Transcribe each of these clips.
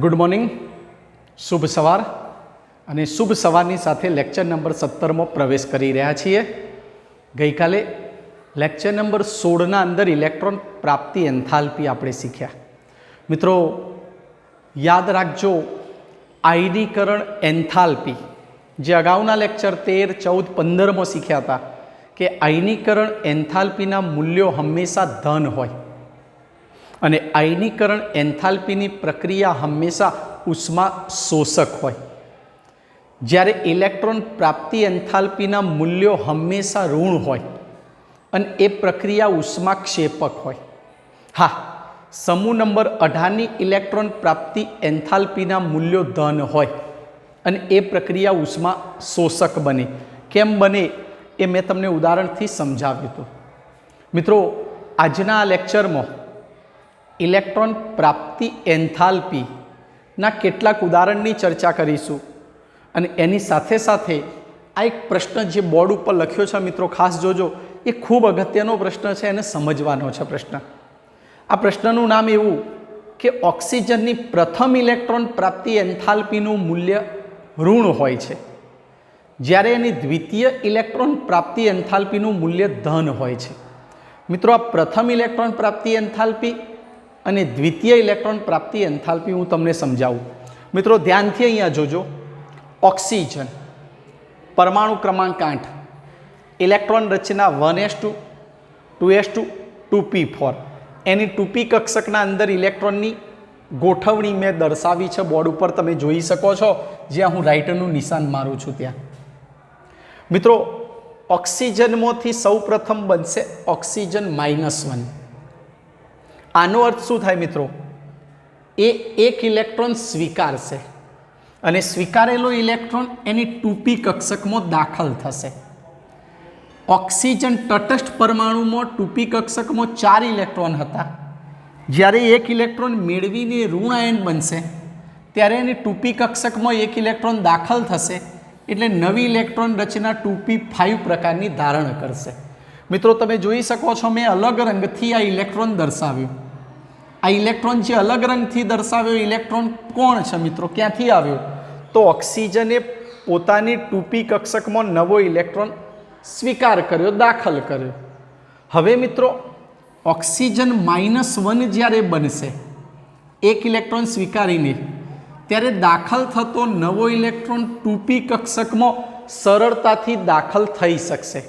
Good morning, शुभ सवार અને શુભ સવારની સાથે લેક્ચર નંબર 17માં પ્રવેશ કરી રહ્યા છીએ। ગઈકાલે લેક્ચર નંબર 16ના અંદર ઇલેક્ટ્રોન પ્રાપ્તિ એન્થાલ્પી આપણે શીખ્યા। મિત્રો યાદ રાખજો, આયનીકરણ એન્થાલ્પી જે અગાઉના લેક્ચર 13, 14, 15માં શીખ્યા હતા કે આયનીકરણ એન્થાલ્પીના મૂલ્યો હંમેશા ધન હોય અને આયનીકરણ એન્થાલ્પીની પ્રક્રિયા હંમેશા ઉષ્મા શોષક હોય, જ્યારે ઇલેક્ટ્રોન પ્રાપ્તિ એન્થાલ્પીના મૂલ્યો હંમેશા ઋણ હોય અને એ પ્રક્રિયા ઉષ્માક્ષેપક હોય। હા, સમૂહ નંબર 18ની ઇલેક્ટ્રોન પ્રાપ્તિ એન્થાલ્પીના મૂલ્યો ધન હોય અને એ પ્રક્રિયા ઉષ્મા શોષક બને। કેમ બને એ મેં તમને ઉદાહરણથી સમજાવ્યું હતું। મિત્રો આજના આ લેક્ચરમાં ઇલેક્ટ્રોન પ્રાપ્તિ એન્થાલ્પીના કેટલાક ઉદાહરણની ચર્ચા કરીશું અને એની સાથે સાથે આ એક પ્રશ્ન જે બોર્ડ ઉપર લખ્યો છે મિત્રો, ખાસ જોજો, એ ખૂબ અગત્યનો પ્રશ્ન છે, એને સમજવાનો છે પ્રશ્ન। આ પ્રશ્નનું નામ એવું કે ઓક્સિજનની પ્રથમ ઇલેક્ટ્રોન પ્રાપ્તિ એન્થાલ્પીનું મૂલ્ય ઋણ હોય છે, જ્યારે એની દ્વિતીય ઇલેક્ટ્રોન પ્રાપ્તિ એન્થાલ્પીનું મૂલ્ય ધન હોય છે। મિત્રો આ પ્રથમ ઇલેક્ટ્રોન પ્રાપ્તિ એન્થાલ્પી અને દ્વિતીય ઇલેક્ટ્રોન પ્રાપ્તિ એન્થાલ્પી હું તમને સમજાવું। મિત્રો ધ્યાનથી અહીંયા જોજો, ઓક્સિજન પરમાણુ ક્રમાંક 8, ઇલેક્ટ્રોન રચના 1s2, 2s2, 2p4, એની 2p કક્ષકના અંદર ઇલેક્ટ્રોનની ગોઠવણી મેં દર્શાવી છે, બોર્ડ ઉપર તમે જોઈ શકો છો, જ્યાં હું રાઇટરનું નિશાન મારું છું ત્યાં। મિત્રો ઓક્સિજનમાંથી સૌ પ્રથમ બનશે ઓક્સિજન -1। આનો અર્થ શું થાય મિત્રો? એ એક ઇલેક્ટ્રોન સ્વીકારશે અને સ્વીકારેલો ઇલેક્ટ્રોન એની 2p કક્ષકમાં દાખલ થશે। ઓક્સિજન તટસ્થ પરમાણુમાં 2p કક્ષકમાં 4 ઇલેક્ટ્રોન હતા, જ્યારે એક ઇલેક્ટ્રોન મેળવીને ઋણ આયન બનશે ત્યારે એની 2p કક્ષકમાં એક ઇલેક્ટ્રોન દાખલ થશે, એટલે નવી ઇલેક્ટ્રોન રચના 2p5 પ્રકારની ધારણ કરશે। મિત્રો તમે જોઈ શકો છો, મેં અલગ રંગથી આ ઇલેક્ટ્રોન દર્શાવ્યું। આ ઇલેક્ટ્રોન જે અલગ રંગથી દર્શાવ્યો ઇલેક્ટ્રોન કોણ છે મિત્રો, ક્યાંથી આવ્યો? તો ઓક્સિજને પોતાની 2p કક્ષકમાં નવો ઇલેક્ટ્રોન સ્વીકાર કર્યો, દાખલ કર્યો। હવે મિત્રો ઓક્સિજન -1 જ્યારે બનશે એક ઇલેક્ટ્રોન સ્વીકારીને, ત્યારે દાખલ થતો નવો ઇલેક્ટ્રોન 2p કક્ષકમાં સરળતાથી દાખલ થઈ શકશે।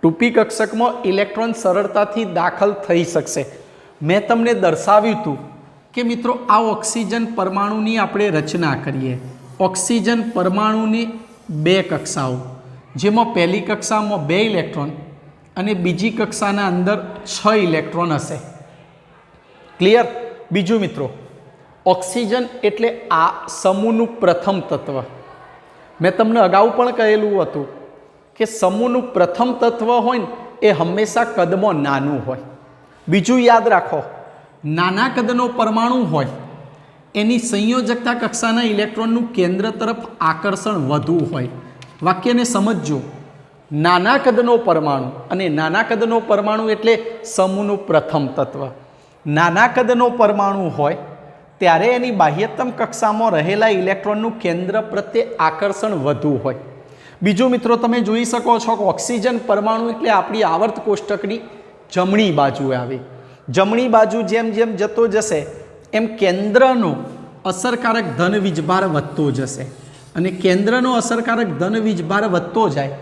2p કક્ષકમાં ઇલેક્ટ્રોન સરળતાથી દાખલ થઈ શકશે। મેં તમને દર્શાવ્યું હતું કે મિત્રો આ ઓક્સિજન પરમાણુની આપણે રચના કરીએ। ઓક્સિજન પરમાણુની 2 કક્ષાઓ, જેમાં પહેલી કક્ષામાં 2 ઇલેક્ટ્રોન અને બીજી કક્ષાના અંદર 6 ઇલેક્ટ્રોન હશે। ક્લિયર? બીજું મિત્રો, ઓક્સિજન એટલે આ સમૂહનું પ્રથમ તત્વ। મેં તમને અગાઉ પણ કહેલું હતું કે સમૂહનું પ્રથમ તત્વ હોય ને એ હંમેશા કદમાં નાનું હોય। બીજું યાદ રાખો, નાના કદનો પરમાણુ હોય એની સંયોજકતા કક્ષાના ઇલેક્ટ્રોનનું કેન્દ્ર તરફ આકર્ષણ વધુ હોય। વાક્યને સમજજો, નાના કદનો પરમાણુ, અને નાના કદનો પરમાણુ એટલે સમૂહનું પ્રથમ તત્વ। નાના કદનો પરમાણુ હોય ત્યારે એની બાહ્યતમ કક્ષામાં રહેલા ઇલેક્ટ્રોનનું કેન્દ્ર પ્રત્યે આકર્ષણ વધુ હોય। બીજું મિત્રો તમે જોઈ શકો છો કે ઓક્સિજન પરમાણુ એટલે આપણી આવર્ત કોષ્ટકની જમણી બાજુએ આવે। જમણી બાજુ જેમ જેમ જતો જશે એમ કેન્દ્રનો અસરકારક ધન વીજભાર વધતો જશે, અને કેન્દ્રનો અસરકારક ધન વીજભાર વધતો જાય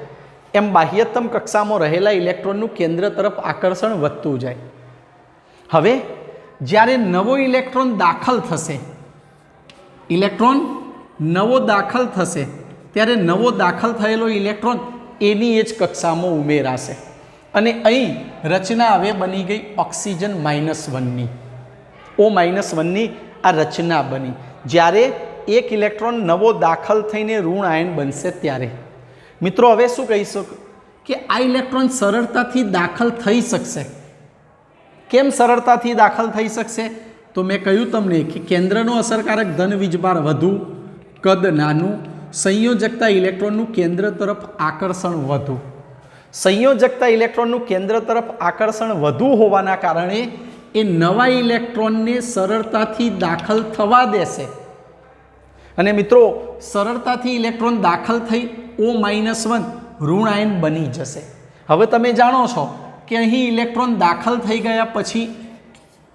એમ બાહ્યતમ કક્ષામાં રહેલા ઇલેક્ટ્રોનનું કેન્દ્ર તરફ આકર્ષણ વધતું જાય। હવે જ્યારે નવો ઇલેક્ટ્રોન દાખલ થશે, ઇલેક્ટ્રોન નવો દાખલ થશે, ત્યારે નવો દાખલ થયેલો ઇલેક્ટ્રોન એની એ જ કક્ષામાં ઉમેરાશે અને અહીં રચના હવે બની ગઈ ઓક્સિજન -1ની। O-1ની આ રચના બની જ્યારે એક ઇલેક્ટ્રોન નવો દાખલ થઈને ઋણ આયન બનશે ત્યારે। મિત્રો હવે શું કહી શકો કે આ ઇલેક્ટ્રોન સરળતાથી દાખલ થઈ શકશે। કેમ સરળતાથી દાખલ થઈ શકશે? તો મેં કહ્યું તમને કે કેન્દ્રનો અસરકારક ધન વીજભાર વધુ, કદ નાનું, સંયોજકતા ઇલેક્ટ્રોનનું કેન્દ્ર તરફ આકર્ષણ વધુ। સંયોજકતા ઇલેક્ટ્રોનનું કેન્દ્ર તરફ આકર્ષણ વધુ હોવાના કારણે એ નવા ઇલેક્ટ્રોનને સરળતાથી દાખલ થવા દેશે અને મિત્રો સરળતાથી ઇલેક્ટ્રોન દાખલ થઈ O-1 ઋણ આયન બની જશે. હવે તમે જાણો છો કે અહીં ઇલેક્ટ્રોન દાખલ થઈ ગયા પછી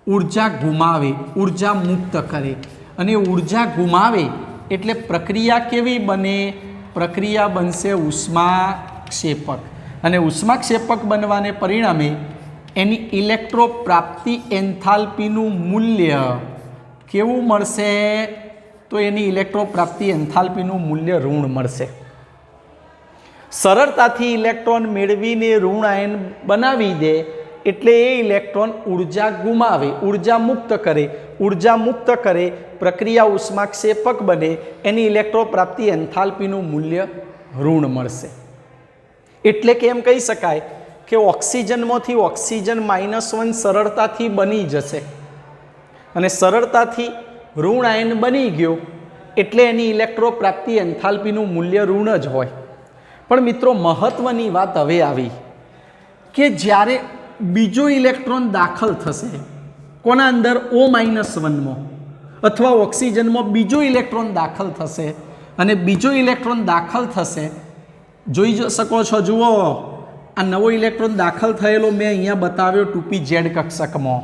ઉર્જા ગુમાવે, ઉર્જા મુક્ત કરે અને ઉર્જા ગુમાવે એટલે પ્રક્રિયા કેવી બને? પ્રક્રિયા બનશે ઉષ્માક્ષેપક અને ઉષ્માક્ષેપક બનવાને પરિણામે એની ઇલેક્ટ્રો પ્રાપ્તિ એન્થાલ્પીનું મૂલ્ય કેવું મળશે? તો એની ઇલેક્ટ્રો પ્રાપ્તિ એન્થાલ્પીનું મૂલ્ય ઋણ મળશે. સરળતાથી ઇલેક્ટ્રોન મેળવીને ઋણ આયન બનાવી દે એટલે એ ઇલેક્ટ્રોન ઉર્જા ગુમાવે, ઉર્જા મુક્ત કરે, ઉર્જા મુક્ત કરે પ્રક્રિયા ઉષ્માક્ષેપક બને, એની ઇલેક્ટ્રો પ્રાપ્તિ એન્થાલ્પીનું મૂલ્ય ઋણ મળશે. એટલે કે એમ કહી શકાય કે ઓક્સિજનમાંથી ઓક્સિજન -1 સરળતાથી બની જશે અને સરળતાથી ઋણ આયન બની ગયો એટલે એની ઇલેક્ટ્રો પ્રાપ્તિ એન્થાલ્પીનું મૂલ્ય ઋણ જ હોય. પણ મિત્રો મહત્વની વાત હવે આવી કે જ્યારે બીજો ઇલેક્ટ્રોન દાખલ થશે કોના અંદર? O-1માં અથવા ઓક્સિજનમાં બીજો ઇલેક્ટ્રોન દાખલ થશે અને બીજો ઇલેક્ટ્રોન દાખલ થશે. જોઈ શકો છો, જુઓ આ નવો ઇલેક્ટ્રોન દાખલ થયેલો મેં અહીંયા બતાવ્યો 2p-Z કક્ષકમાં.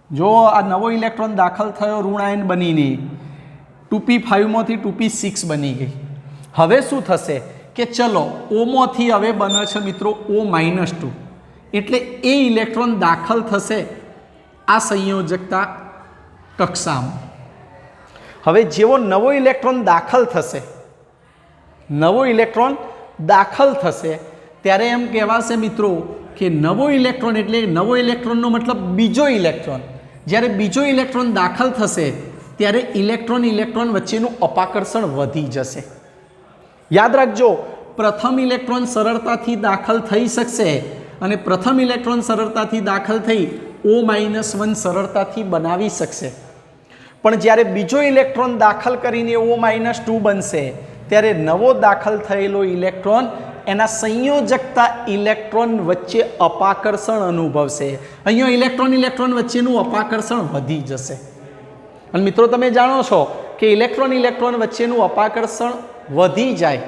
જો આ નવો ઇલેક્ટ્રોન દાખલ થયો ઋણ આયન બનીને 2p5માંથી 2p6 બની ગઈ. હવે શું થશે કે ચલો ઓમાંથી હવે બને છે મિત્રો O-2 એટલે એ ઇલેક્ટ્રોન દાખલ થશે આ સંયોજકતા કક્ષામાં. હવે જેવો નવો ઇલેક્ટ્રોન દાખલ થશે, નવો ઇલેક્ટ્રોન દાખલ થશે ત્યારે એમ કહેવાશે મિત્રો કે નવો ઇલેક્ટ્રોન એટલે નવો ઇલેક્ટ્રોનનો મતલબ બીજો ઇલેક્ટ્રોન. જ્યારે બીજો ઇલેક્ટ્રોન દાખલ થશે ત્યારે ઇલેક્ટ્રોન ઇલેક્ટ્રોન વચ્ચેનું અપાકર્ષણ વધી જશે. યાદ રાખજો, પ્રથમ ઇલેક્ટ્રોન સરળતાથી દાખલ થઈ શકશે અને પ્રથમ ઇલેક્ટ્રોન સરળતાથી દાખલ થઈ O-1 સરળતાથી બનાવી શકશે. પણ જ્યારે બીજો ઇલેક્ટ્રોન દાખલ કરીને O-2 બનશે ત્યારે નવો દાખલ થયેલો ઇલેક્ટ્રોન એના સંયોજકતા ઇલેક્ટ્રોન વચ્ચે અપાકર્ષણ અનુભવશે. અહીંયા ઇલેક્ટ્રોન ઇલેક્ટ્રોન વચ્ચેનું અપાકર્ષણ વધી જશે. અને મિત્રો તમે જાણો છો કે ઇલેક્ટ્રોન ઇલેક્ટ્રોન વચ્ચેનું અપાકર્ષણ વધી જાય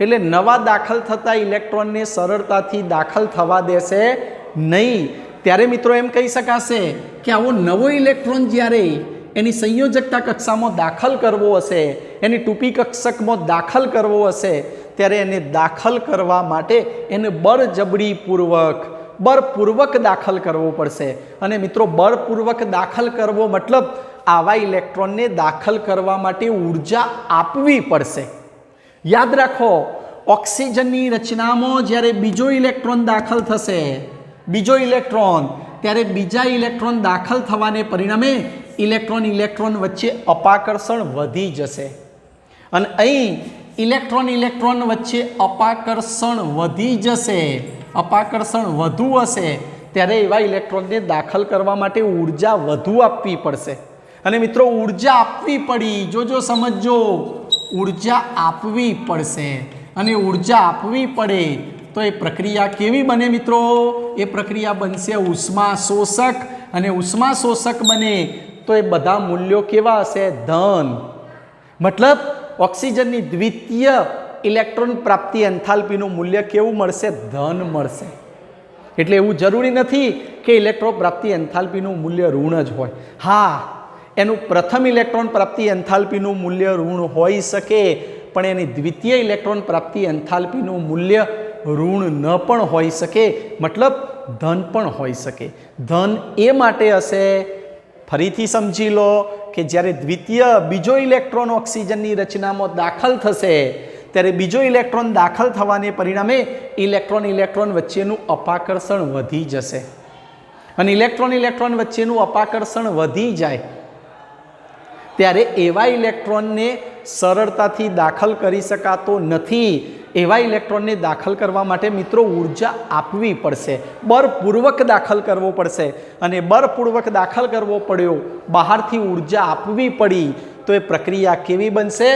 એટલે નવા દાખલ થતા ઇલેક્ટ્રોનને સરળતાથી દાખલ થવા દેશે નહીં. ત્યારે મિત્રો એમ કહી શકાશે કે આવો નવો ઇલેક્ટ્રોન જ્યારે એની સંયોજકતા કક્ષામાં દાખલ કરવો હશે, એની 2p કક્ષકમાં દાખલ કરવો હશે ત્યારે એને દાખલ કરવા માટે એને બળપૂર્વક દાખલ કરવો પડશે. અને મિત્રો બળપૂર્વક દાખલ કરવો મતલબ આવા ઇલેક્ટ્રોનને દાખલ કરવા માટે ઉર્જા આપવી પડશે. યાદ રાખો, ઓક્સિજનની રચનામાં જ્યારે બીજો ઇલેક્ટ્રોન દાખલ થશે, બીજો ઇલેક્ટ્રોન, ત્યારે બીજા ઇલેક્ટ્રોન દાખલ થવાને પરિણામે ઇલેક્ટ્રોન ઇલેક્ટ્રોન વચ્ચે અપાકર્ષણ વધી જશે. અને અહીં ઇલેક્ટ્રોન ઇલેક્ટ્રોન વચ્ચે અપાકર્ષણ વધી જશે, અપાકર્ષણ વધુ હશે ત્યારે એવા ઇલેક્ટ્રોનને દાખલ કરવા માટે ઉર્જા વધુ આપવી પડશે. અને મિત્રો ઉર્જા આપવી પડી, જોજો સમજો, ઉર્જા આપવી પડશે અને ઉર્જા આપવી પડે તો એ પ્રક્રિયા કેવી બને મિત્રો? એ પ્રક્રિયા બનશે ઉષ્મા શોષક અને ઉષ્મા શોષક બને તો એ બધા મૂલ્યો કેવા હશે? ધન. મતલબ ઓક્સિજનની દ્વિતીય ઇલેક્ટ્રોન પ્રાપ્તિ એન્થાલ્પીનું મૂલ્ય કેવું મળશે? ધન મળશે. એટલે એવું જરૂરી નથી કે ઇલેક્ટ્રોન પ્રાપ્તિ એન્થાલ્પીનું મૂલ્ય ઋણ જ હોય. હા, એનું પ્રથમ ઇલેક્ટ્રોન પ્રાપ્તિ એન્થાલ્પીનું મૂલ્ય ઋણ હોઈ શકે પણ એની દ્વિતીય ઇલેક્ટ્રોન પ્રાપ્તિ એન્થાલ્પીનું મૂલ્ય ઋણ ન પણ હોઈ શકે, મતલબ ધન પણ હોઈ શકે. ધન એ માટે હશે, ફરીથી સમજી લો, કે જ્યારે દ્વિતીય બીજો ઇલેક્ટ્રોન ઓક્સિજનની રચનામાં દાખલ થશે ત્યારે બીજો ઇલેક્ટ્રોન દાખલ થવાને પરિણામે ઇલેક્ટ્રોન ઇલેક્ટ્રોન વચ્ચેનું અપાકર્ષણ વધી જશે. અને ઇલેક્ટ્રોન ઇલેક્ટ્રોન વચ્ચેનું અપાકર્ષણ વધી જાય ત્યારે એવા ઇલેક્ટ્રોનને સરળતાથી દાખલ કરી શકાતો નથી. એવા ઇલેક્ટ્રોનને દાખલ કરવા માટે મિત્રો ઉર્જા આપવી પડશે, બળપૂર્વક દાખલ કરવો પડશે. અને બળપૂર્વક દાખલ કરવો પડ્યો, બહારથી ઉર્જા આપવી પડી તો એ પ્રક્રિયા કેવી બનશે?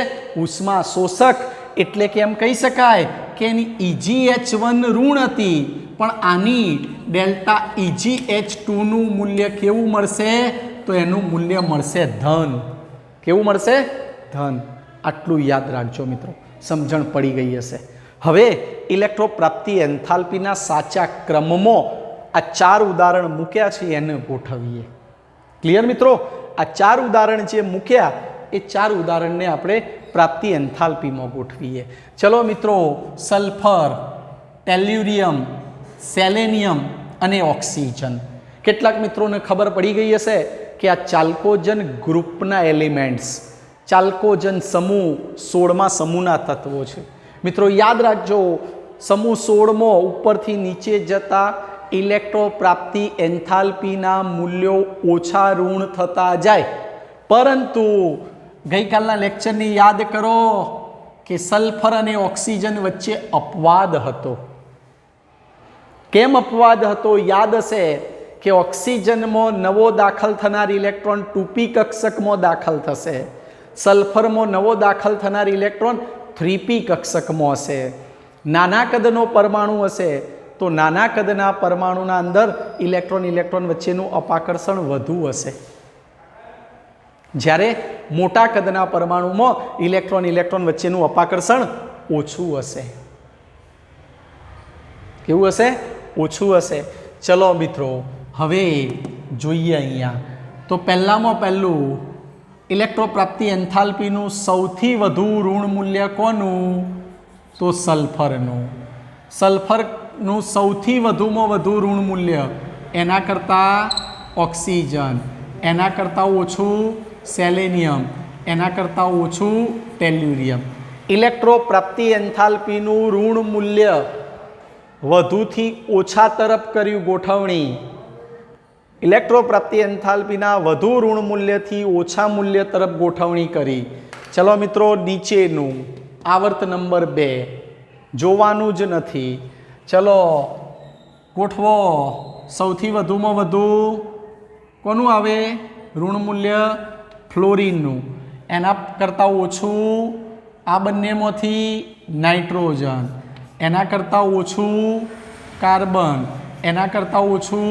ઉષ્મા શોષક. એટલે કે એમ કહી શકાય કે એની EgH1 ઋણ હતી પણ આની ડેલ્ટા EgH2 નું મૂલ્ય કેવું મળશે? તો એનું મૂલ્ય મળશે ધન. કેવું મળશે? ધન. આટલું યાદ રાખજો મિત્રો, સમજણ પડી ગઈ હશે. હવે ઇલેક્ટ્રો પ્રાપ્તિ એન્થાલ્પીના સાચા ક્રમમાં આ 4 ઉદાહરણ મૂક્યા છે એને ગોઠવીએ. ક્લિયર મિત્રો? આ 4 ઉદાહરણ જે મૂક્યા એ 4 ઉદાહરણને આપણે પ્રાપ્તિ એન્થાલ્પીમાં ગોઠવીએ. ચલો મિત્રો, સલ્ફર, ટેલ્યુરિયમ, સેલેનિયમ અને ઓક્સિજન. કેટલાક મિત્રોને ખબર પડી ગઈ હશે કે આ ચાલ્કોજન ગ્રુપના એલિમેન્ટ્સ, ચાલ્કોજન સમૂહ 16મા સમૂહના તત્વો છે. મિત્રો યાદ રાખજો, સમૂહ 16માં ઉપરથી નીચે જતા ઇલેક્ટ્રો પ્રાપ્તિ એન્થાલ્પીના મૂલ્યો ઓછા ઋણ થતા જાય. પરંતુ ગઈકાલના લેક્ચરની યાદ કરો કે સલ્ફર અને ઓક્સિજન વચ્ચે અપવાદ હતો. કેમ અપવાદ હતો? યાદ હશે કે ઓક્સિજનમાં નવો દાખલ થનાર ઇલેક્ટ્રોન 2p કક્ષકમાં દાખલ થશે, સલ્ફરમાં નવો દાખલ થનાર ઇલેક્ટ્રોન 3p કક્ષકમાં હશે. નાના કદનો પરમાણુ હશે તો નાના કદના પરમાણુના અંદર ઇલેક્ટ્રોન ઇલેક્ટ્રોન વચ્ચેનું અપાકર્ષણ વધુ હશે, જ્યારે મોટા કદના પરમાણુમાં ઇલેક્ટ્રોન ઇલેક્ટ્રોન વચ્ચેનું અપાકર્ષણ ઓછું હશે. કેવું હશે? ઓછું હશે. ચલો મિત્રો, હવે જોઈએ અહીંયા. તો પહેલામાં પહેલું ઇલેક્ટ્રો પ્રાપ્તિ એન્થાલ્પીનું સૌથી વધુ ઋણ મૂલ્ય કોનું? તો સલ્ફરનું. સલ્ફરનું સૌથી વધુમાં વધુ ઋણ મૂલ્ય, એના કરતાં ઓક્સિજન, એના કરતાં ઓછું સેલેનિયમ, એના કરતાં ઓછું ટેલ્યુરિયમ. ઇલેક્ટ્રો પ્રાપ્તિ એન્થાલ્પીનું ઋણ મૂલ્ય વધુથી ઓછા તરફ કર્યું ગોઠવણી. ઇલેક્ટ્રો પ્રાપ્તિ એન્થાલ્પીના વધુ ઋણ મૂલ્યથી ઓછા મૂલ્ય તરફ ગોઠવણી કરી. ચલો મિત્રો, નીચેનું આવર્ત નંબર 2 જોવાનું જ નથી. ચલો ગોઠવો. સૌથી વધુમાં વધુ કોનું આવે ઋણ મૂલ્ય? ફ્લોરિનનું. એના કરતાં ઓછું આ બંનેમાંથી નાઇટ્રોજન, એના કરતાં ઓછું કાર્બન, એના કરતાં ઓછું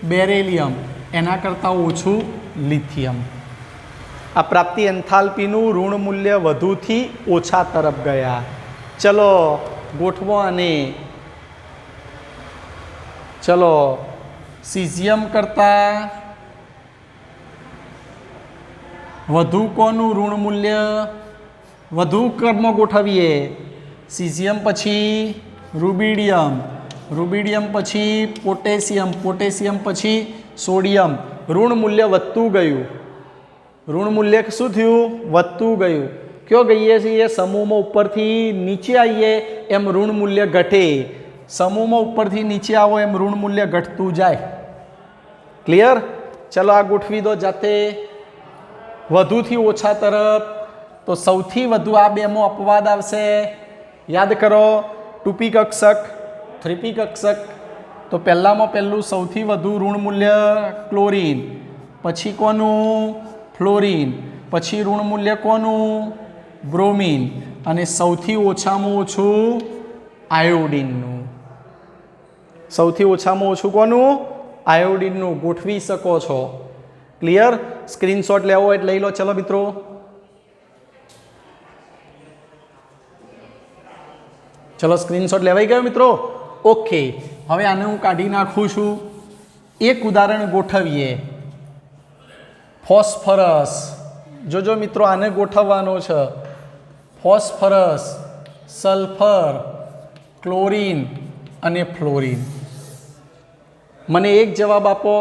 બેરેલિયમ, એના કરતાં ઓછું લિથિયમ. આ પ્રાપ્તિ એન્થાલ્પીનું ઋણ મૂલ્ય વધુથી ઓછા તરફ ગયા. ચલો ગોઠવો. અને ચલો સીઝિયમ કરતાં વધુ કોનું ઋણ મૂલ્ય? વધુ ક્રમમાં ગોઠવીએ. સીઝિયમ પછી રૂબિડિયમ, રૂબિડિયમ પછી પોટેશિયમ, પોટેશિયમ પછી સોડિયમ. ઋણ મૂલ્ય વધતું ગયું. ઋણ મૂલ્ય શું થયું? વધતું ગયું. ક્યો ગઈએ છીએ? સમૂહમાં ઉપરથી નીચે આવીએ એમ ઋણ મૂલ્ય ઘટે. સમૂહમાં ઉપરથી નીચે આવો એમ ઋણ મૂલ્ય ઘટતું જાય. ક્લિયર? ચલો આ ગોઠવી દો જાતે. વધુથી ઓછા તરફ. તો સૌથી વધુ આ બેમાં અપવાદ આવશે. યાદ કરો, 2p કક્ષક, 3p કક્ષક. તો પહેલામાં પહેલું સૌથી વધુ ઋણ મૂલ્ય ક્લોરીન, પછી કોનું? ફ્લોરિન, પછી ઋણ મૂલ્ય કોનું? બ્રોમિન, અને સૌથી ઓછામાં ઓછું આયોડિનનું. સૌથી ઓછામાં ઓછું કોનું? આયોડિનનું. ગોઠવી શકો છો. ક્લિયર? સ્ક્રીનશોટ લેવો હોય લઈ લો. ચલો મિત્રો, ચલો સ્ક્રીનશોટ લેવાઈ ગયો મિત્રો? ઓકે. હવે આને હું કાઢી નાખું છું. એક ઉદાહરણ ગોઠવીએ. ફોસ્ફરસ. જોજો મિત્રો, આને ગોઠવવાનો છે. ફોસ્ફરસ, સલ્ફર, ક્લોરીન અને ફ્લોરિન. મને એક જવાબ આપો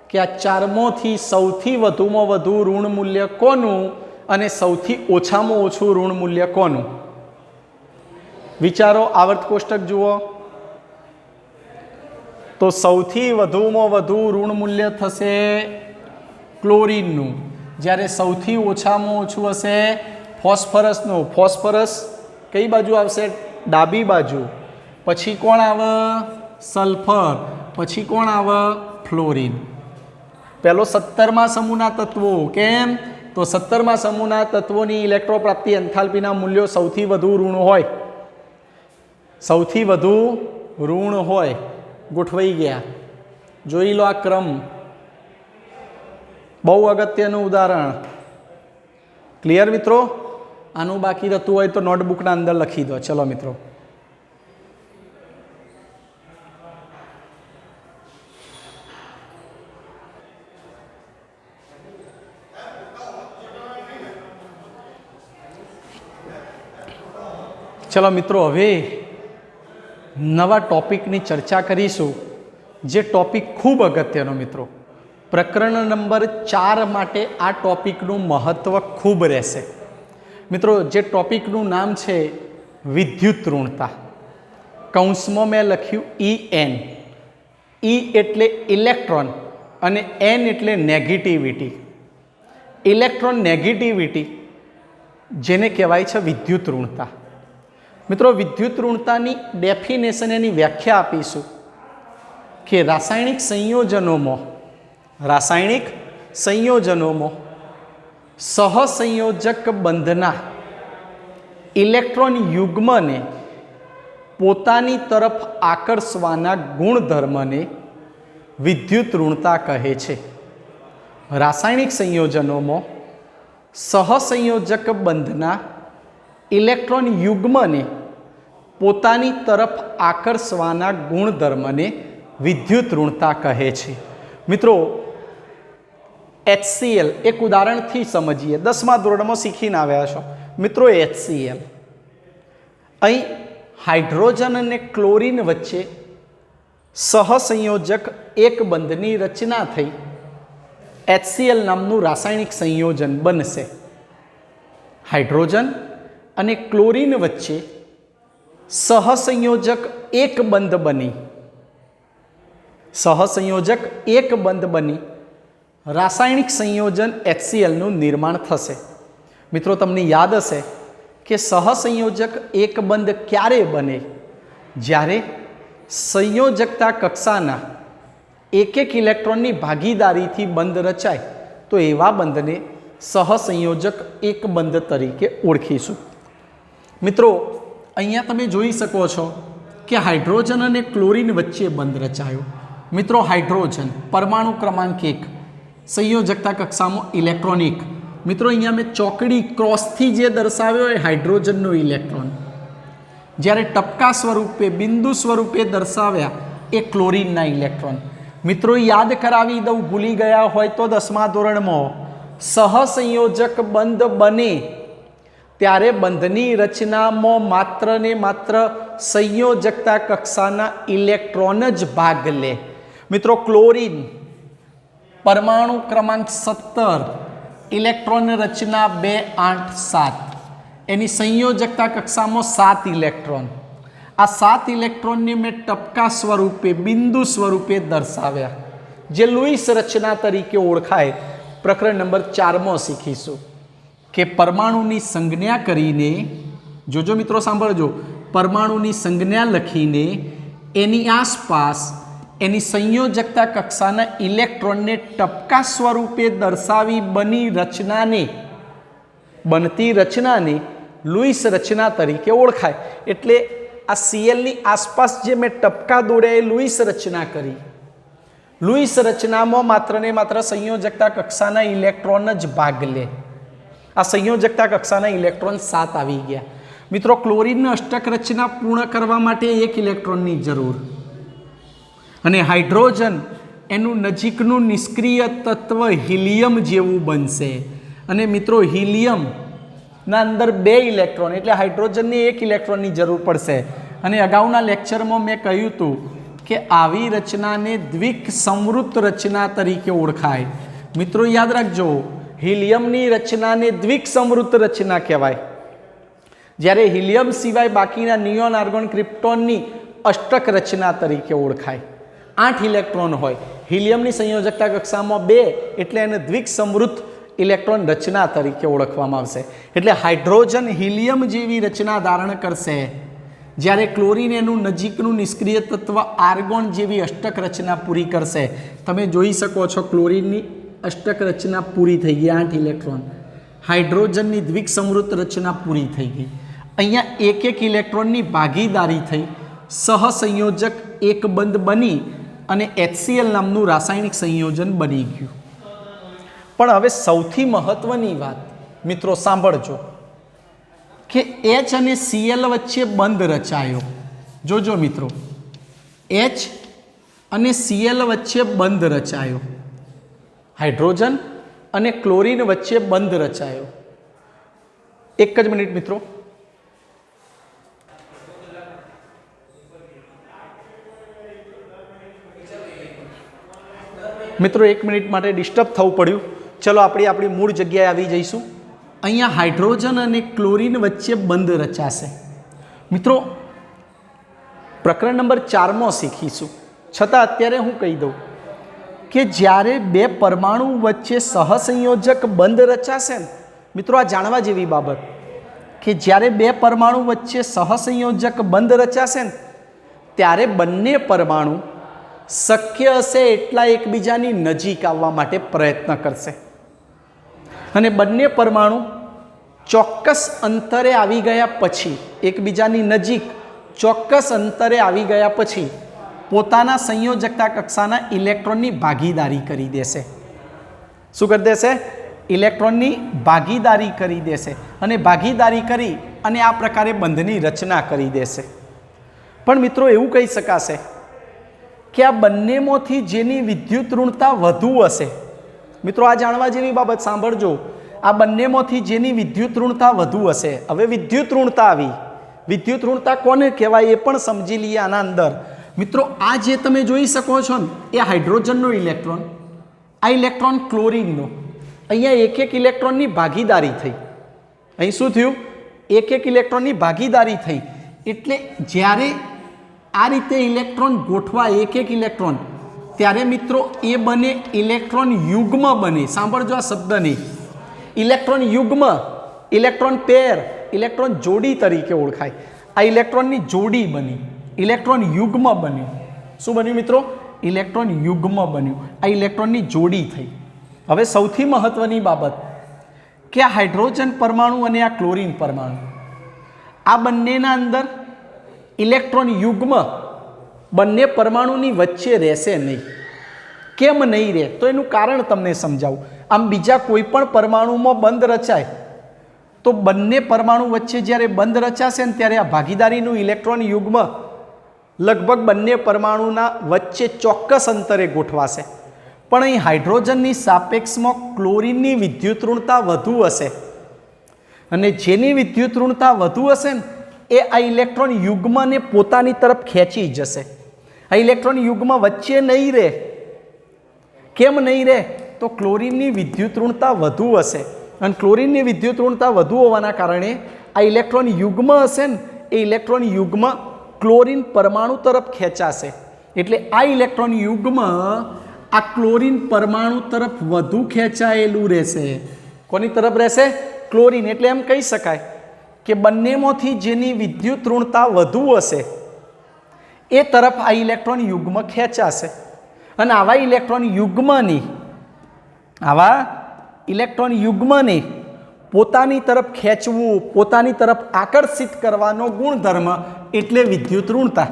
કે આ ચારમાંથી સૌથી વધુમાં વધુ ઋણ મૂલ્ય કોનું અને સૌથી ઓછામાં ઓછું ઋણ મૂલ્ય કોનું? વિચારો. આવર્ત કોષ્ટક જુઓ. તો સૌથી વધુમાં વધુ ઋણ મૂલ્ય થશે ક્લોરીનનું, જ્યારે સૌથી ઓછામાં ઓછું હશે ફોસ્ફરસનું. ફોસ્ફરસ કઈ બાજુ આવશે? ડાબી બાજુ. પછી કોણ આવે? સલ્ફર. પછી કોણ આવે? ફ્લોરિન. પહેલો 17મા સમૂહના તત્વો. કેમ? તો 17મા સમૂહના તત્વોની ઇલેક્ટ્રો પ્રાપ્તિ એન્થાલ્પીના મૂલ્યો સૌથી વધુ ઋણ હોય. સૌથી વધુ ઋણ હોય ગોઠવાઈ ગયા. જોઈ લો આ ક્રમ, બહુ અગત્યનું ઉદાહરણ. ક્લિયર મિત્રો? આનું બાકી રહેતું હોય તો નોટબુકના અંદર લખી દો. ચલો મિત્રો, ચલો મિત્રો, હવે નવા ટોપિકની ચર્ચા કરીશું, જે ટોપિક ખૂબ અગત્યનો મિત્રો. પ્રકરણ નંબર 4 માટે આ ટોપિકનું મહત્ત્વ ખૂબ રહેશે મિત્રો. જે ટોપિકનું નામ છે વિદ્યુત ઋણતા. કૌંસમાં મેં લખ્યું EN. E એટલે ઇલેક્ટ્રોન અને N એટલે નેગેટિવિટી. ઇલેક્ટ્રોન નેગેટિવિટી જેને કહેવાય છે વિદ્યુત ઋણતા. મિત્રો, વિદ્યુત ઋણતાની ડેફિનેશન, એની વ્યાખ્યા આપીશું કે રાસાયણિક સંયોજનોમાં સહસંયોજક બંધના ઇલેક્ટ્રોન યુગ્મને પોતાની તરફ આકર્ષવાના ગુણધર્મને વિદ્યુત ઋણતા કહે છે. રાસાયણિક સંયોજનોમાં સહસંયોજક બંધના ઇલેક્ટ્રોન યુગ્મને પોતાની તરફ આકર્ષવાના ગુણધર્મને વિદ્યુત ઋણતા કહે છે. મિત્રો, HCl એક ઉદાહરણથી સમજીએ. 10મા ધોરણમાં શીખીને આવ્યા છો મિત્રો. HCl, અહીં હાઇડ્રોજન અને ક્લોરીન વચ્ચે સહસંયોજક એક બંધની રચના થઈ HCl નામનું રાસાયણિક સંયોજન બનશે. હાઇડ્રોજન અને ક્લોરીન વચ્ચે સહસંયોજક એક બંધ બની રાસાયણિક સંયોજન HClનું નિર્માણ થશે. મિત્રો, તમને યાદ હશે કે સહસંયોજક એક બંધ ક્યારે બને? જ્યારે સંયોજકતા કક્ષાના એક ઇલેક્ટ્રોનની ભાગીદારીથી બંધ રચાય તો એવા બંધને સહસંયોજક એક બંધ તરીકે ઓળખીશું. મિત્રો, અહીંયા તમે જોઈ શકો છો કે હાઇડ્રોજન અને ક્લોરીન વચ્ચે બંધ રચાયો. મિત્રો, હાઇડ્રોજન પરમાણુ ક્રમાંક 1, સંયોજકતા કક્ષામાં ઇલેક્ટ્રોન 1. મિત્રો, અહીંયા મેં ચોકડી ક્રોસથી જે દર્શાવ્યો એ હાઇડ્રોજનનો ઇલેક્ટ્રોન, જ્યારે ટપકા સ્વરૂપે બિંદુ સ્વરૂપે દર્શાવ્યા એ ક્લોરીનના ઇલેક્ટ્રોન. મિત્રો, યાદ કરાવી દઉં, ભૂલી ગયા હોય તો 10મા ધોરણમાં સહસંયોજક બંધ બને ત્યારે બંધની રચનામાં માત્ર ને માત્ર સંયોજકતા કક્ષાના ઇલેક્ટ્રોન જ ભાગ લે. મિત્રો, ક્લોરીન પરમાણુ ક્રમાંક 17, ઇલેક્ટ્રોન રચના 2, 8, 7. એની સંયોજકતા કક્ષામાં 7 ઇલેક્ટ્રોન. આ 7 ઇલેક્ટ્રોનને મેં ટપકા સ્વરૂપે બિંદુ સ્વરૂપે દર્શાવ્યા, જે લુઈસ રચના તરીકે ઓળખાય. પ્રકરણ નંબર 4માં શીખીશું કે પરમાણુની સંજ્ઞા કરીને, જોજો મિત્રો સાંભળજો, પરમાણુની સંજ્ઞા લખીને એની આસપાસ એની સંયોજકતા કક્ષાના ઇલેક્ટ્રોનને ટપકા સ્વરૂપે દર્શાવી બનતી રચનાને લુઈસ રચના તરીકે ઓળખાય. એટલે આ Clની આસપાસ જે મેં ટપકા દોર્યા એ લુઈસ રચના કરી. લુઈસ રચનામાં માત્ર ને માત્ર સંયોજકતા કક્ષાના ઇલેક્ટ્રોન જ ભાગ લે. આ સંયોજકતા કક્ષાના ઇલેક્ટ્રોન 7 આવી ગયા. મિત્રો, ક્લોરીનની અષ્ટક રચના પૂર્ણ કરવા માટે 1 ઇલેક્ટ્રોનની જરૂર. અને હાઇડ્રોજન એનું નજીકનું નિષ્ક્રિય તત્વ હિલિયમ જેવું બનશે. અને મિત્રો, હિલિયમના અંદર 2 ઇલેક્ટ્રોન, એટલે હાઇડ્રોજનની 1 ઇલેક્ટ્રોનની જરૂર પડશે. અને અગાઉના લેક્ચરમાં મેં કહ્યું હતું કે આવી રચનાને દ્વિક સંવૃત રચના તરીકે ઓળખાય. મિત્રો, યાદ રાખજો, હિલિયમની રચનાને દ્વિક સંવૃત રચના કહેવાય, જ્યારે હિલિયમ સિવાય બાકીના નિયોન, આર્ગોન, ક્રિપ્ટોનની અષ્ટક રચના તરીકે ઓળખાય. 8 ઇલેક્ટ્રોન હોય. હિલિયમની સંયોજકતા કક્ષામાં 2, એટલે એને દ્વિક સંવૃત ઇલેક્ટ્રોન રચના તરીકે ઓળખવામાં આવશે. એટલે હાઇડ્રોજન હિલિયમ જેવી રચના ધારણ કરશે, જ્યારે ક્લોરીન એનું નજીકનું નિષ્ક્રિય તત્વ આર્ગોન જેવી અષ્ટક રચના પૂરી કરશે. તમે જોઈ શકો છો, ક્લોરીનની અષ્ટક રચના પૂરી થઈ ગઈ, 8 ઇલેક્ટ્રોન. હાઇડ્રોજનની દ્વિક સંવૃત રચના પૂરી થઈ ગઈ. અહીંયા 1 ઇલેક્ટ્રોનની ભાગીદારી થઈ સહસંયોજક એકબંધ બની અને HCl નામનું રાસાયણિક સંયોજન બની ગયું. પણ હવે સૌથી મહત્વની વાત મિત્રો સાંભળજો કે H અને Cl વચ્ચે બંધ રચાયો. જોજો મિત્રો, H અને Cl વચ્ચે બંધ રચાયો, હાઇડ્રોજન અને ક્લોરીન વચ્ચે બંધ રચાયો. એક જ મિનિટ મિત્રો. મિત્રો 1 મિનિટ માટે ડિસ્ટર્બ થવું પડ્યું. ચલો આપણે આપણી મૂળ જગ્યાએ આવી જઈશું. અહીંયા હાઇડ્રોજન અને ક્લોરીન વચ્ચે બંધ રચાશે. મિત્રો પ્રકરણ નંબર 4માં શીખીશું, છતાં અત્યારે હું કહી દઉં કે જ્યારે બે પરમાણુ વચ્ચે સહસંયોજક બંધ રચાશે ને મિત્રો, આ જાણવા જેવી બાબત કે જ્યારે બે પરમાણુ વચ્ચે સહસંયોજક બંધ રચાશે ને ત્યારે બંને પરમાણુ શક્ય હશે એટલા એકબીજાની નજીક આવવા માટે પ્રયત્ન કરશે અને બંને પરમાણુ ચોક્કસ અંતરે આવી ગયા પછી, એકબીજાની નજીક ચોક્કસ અંતરે આવી ગયા પછી પોતાના સંયોજકતા કક્ષાના ઇલેક્ટ્રોનની ભાગીદારી કરી દેશે. શું કરી દેશે? ઇલેક્ટ્રોનની ભાગીદારી કરી દેશે અને ભાગીદારી કરી અને આ પ્રકારે બંધની રચના કરી દેશે. પણ મિત્રો એવું કહી શકાશે કે આ બંનેમાંથી જેની વિદ્યુત ઋણતા વધુ હશે, મિત્રો આ જાણવા જેવી બાબત સાંભળજો, આ બંનેમાંથી જેની વિદ્યુત ઋણતા વધુ હશે. હવે વિદ્યુત ઋણતા આવી, વિદ્યુત ઋણતા કોને કહેવાય એ પણ સમજી લઈએ આના અંદર. મિત્રો આ જે તમે જોઈ શકો છો ને એ હાઇડ્રોજનનો ઇલેક્ટ્રોન, આ ઇલેક્ટ્રોન ક્લોરીનનો. અહીંયા એક એક ઇલેક્ટ્રોનની ભાગીદારી થઈ. અહીં શું થયું? એક એક ઇલેક્ટ્રોનની ભાગીદારી થઈ. એટલે જ્યારે આ રીતે ઇલેક્ટ્રોન ગોઠવા એક એક ઇલેક્ટ્રોન, ત્યારે મિત્રો એ બને ઇલેક્ટ્રોન યુગ્મ બને. સાંભળજો આ શબ્દને, ઇલેક્ટ્રોન યુગ્મ, ઇલેક્ટ્રોન પેર, ઇલેક્ટ્રોન જોડી તરીકે ઓળખાય. આ ઇલેક્ટ્રોનની જોડી બની, ઇલેક્ટ્રોન યુગ્મ બન્યું. શું બન્યું મિત્રો? ઇલેક્ટ્રોન યુગ્મ બન્યું. આ ઇલેક્ટ્રોનની જોડી થઈ. હવે સૌથી મહત્વની બાબત કે આ હાઇડ્રોજન પરમાણુ અને આ ક્લોરીન પરમાણુ, આ બંનેના અંદર ઇલેક્ટ્રોન યુગ્મ બંને પરમાણુની વચ્ચે રહેશે નહીં. કેમ નહીં રહે? તો એનું કારણ તમને સમજાવું. આમ બીજા કોઈ પણ પરમાણુમાં બંધ રચાય તો બંને પરમાણુ વચ્ચે જ્યારે બંધ રચાશે ને ત્યારે આ ભાગીદારીનું ઇલેક્ટ્રોન યુગ્મ લગભગ બંને પરમાણુના વચ્ચે ચોક્કસ અંતરે ગોઠવાશે. પણ અહીં હાઇડ્રોજનની સાપેક્ષમાં ક્લોરીનની વિદ્યુત ઋણતા વધુ હશે અને જેની વિદ્યુત ઋણતા વધુ હશે ને એ આ ઇલેક્ટ્રોન યુગ્મને પોતાની તરફ ખેંચી જશે. આ ઇલેક્ટ્રોન યુગ્મ વચ્ચે નહીં રહે. કેમ નહીં રહે? તો ક્લોરીનની વિદ્યુત ઋણતા વધુ હશે અને ક્લોરીનની વિદ્યુત ઋણતા વધુ હોવાના કારણે આ ઇલેક્ટ્રોન યુગ્મ હશે ને એ ઇલેક્ટ્રોન યુગ્મ ક્લોરીન પરમાણુ તરફ ખેંચાશે. એટલે આ ઇલેક્ટ્રોન યુગ્મ આ ક્લોરીન પરમાણુ તરફ વધુ ખેંચાયેલું રહેશે. કોની તરફ રહેશે? ક્લોરીન. એટલે એમ કહી શકાય કે બંનેમાંથી જેની વિદ્યુત ઋણતા વધુ હશે એ તરફ આ ઇલેક્ટ્રોન યુગ્મ ખેંચાશે અને આવા ઇલેક્ટ્રોન યુગ્મને પોતાની તરફ ખેંચવું, પોતાની તરફ આકર્ષિત કરવાનો ગુણધર્મ એટલે વિદ્યુત ઋણતા.